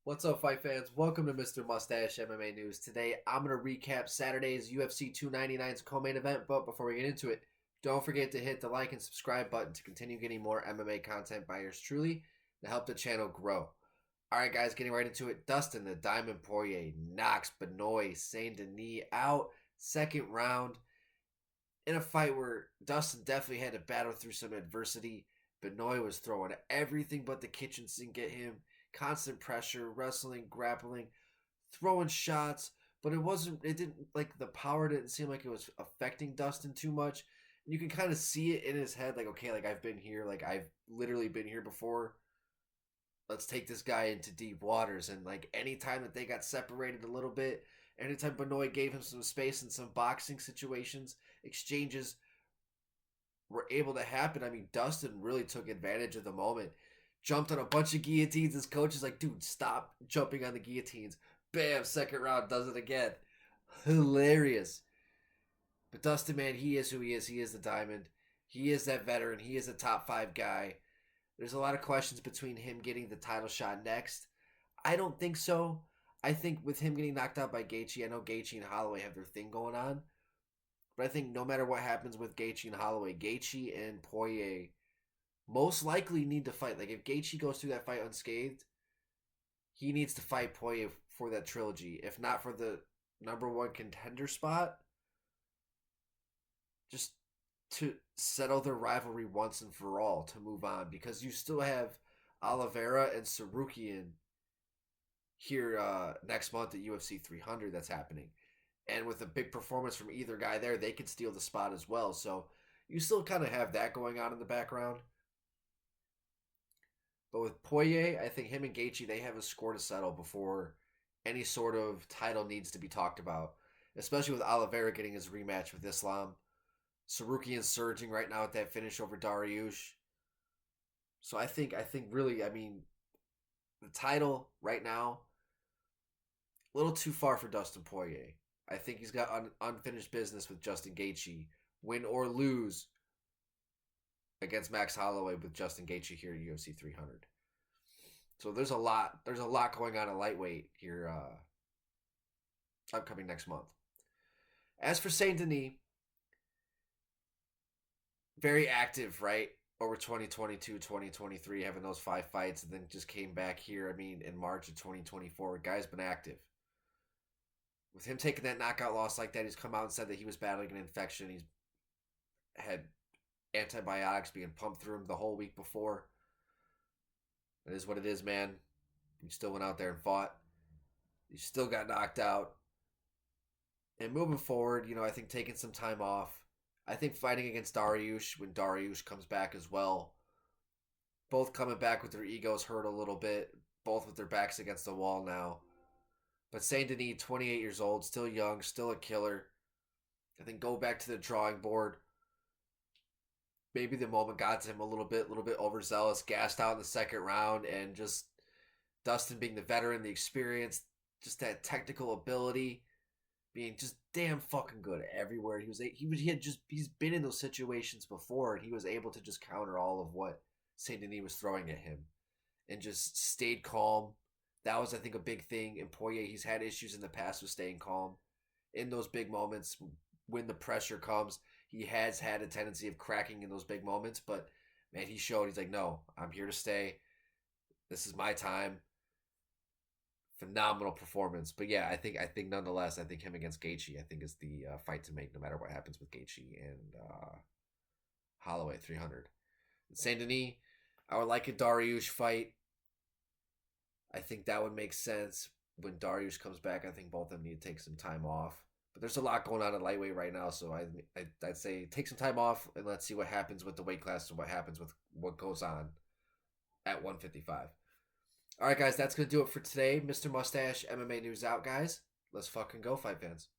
What's up, fight fans? Welcome to Mr. Mustache MMA News. Today, I'm going to recap Saturday's UFC 299's co-main event, but before we get into it, don't forget to hit the like and subscribe button to continue getting more MMA content by yours truly to help the channel grow. Alright guys, getting right into it. Dustin the Diamond Poirier knocks Benoit Saint-Denis out, second round, in a fight where Dustin definitely had to battle through some adversity. Benoit was throwing everything but the kitchen sink at him. Constant pressure, wrestling, grappling, throwing shots, but the power didn't seem like it was affecting Dustin too much. And you can kind of see it in his head, like, okay, like I've been here, like I've literally been here before. Let's take this guy into deep waters. And like anytime that they got separated a little bit, anytime Benoit gave him some space in some boxing situations, exchanges were able to happen. I mean, Dustin really took advantage of the moment. Jumped on a bunch of guillotines. His coach is like, dude, stop jumping on the guillotines. Bam, second round, does it again. Hilarious. But Dustin, man, he is who he is. He is the Diamond. He is that veteran. He is a top 5 guy. There's a lot of questions between him getting the title shot next. I don't think so. I think with him getting knocked out by Gaethje, I know Gaethje and Holloway have their thing going on. But I think no matter what happens with Gaethje and Holloway, Gaethje and Poirier most likely need to fight. Like, if Gaethje goes through that fight unscathed, he needs to fight Poirier for that trilogy. If not for the #1 contender spot, just to settle their rivalry once and for all, to move on. Because you still have Oliveira and Sarukian here next month at UFC 300 that's happening. And with a big performance from either guy there, they could steal the spot as well. So you still kind of have that going on in the background. But with Poirier, I think him and Gaethje, they have a score to settle before any sort of title needs to be talked about. Especially with Oliveira getting his rematch with Islam. Sarukian surging right now at that finish over Dariush. So I think really, I mean, the title right now, a little too far for Dustin Poirier. I think he's got unfinished business with Justin Gaethje. Win or lose against Max Holloway with Justin Gaethje here at UFC 300. So there's a lot going on in lightweight here upcoming next month. As for Saint-Denis, very active, right? Over 2022, 2023, having those 5 fights, and then just came back here, I mean, in March of 2024. Guy's been active. With him taking that knockout loss like that, he's come out and said that he was battling an infection. He's had antibiotics being pumped through him the whole week before. It is what it is, man. He still went out there and fought. He still got knocked out. And moving forward, I think taking some time off. I think fighting against Dariush when Dariush comes back as well. Both coming back with their egos hurt a little bit. Both with their backs against the wall now. But Saint-Denis, 28 years old, still young, still a killer. I think go back to the drawing board. Maybe the moment got to him a little bit overzealous, gassed out in the second round, and just Dustin being the veteran, the experience, just that technical ability, being just damn fucking good everywhere. He's been in those situations before, and he was able to just counter all of what Saint-Denis was throwing at him, and just stayed calm. That was, I think, a big thing in Poirier. He's had issues in the past with staying calm in those big moments when the pressure comes. He has had a tendency of cracking in those big moments, but man, he showed, he's like, no, I'm here to stay. This is my time. Phenomenal performance. But yeah, I think nonetheless, I think him against Gaethje, I think is the fight to make no matter what happens with Gaethje and Holloway 300. Saint-Denis, I would like a Dariush fight. I think that would make sense. When Dariush comes back, I think both of them need to take some time off. But there's a lot going on in lightweight right now, so I'd say take some time off and let's see what happens with the weight class and what happens with what goes on at 155. All right, guys, that's going to do it for today. Mr. Mustache, MMA News out, guys. Let's fucking go, fight fans.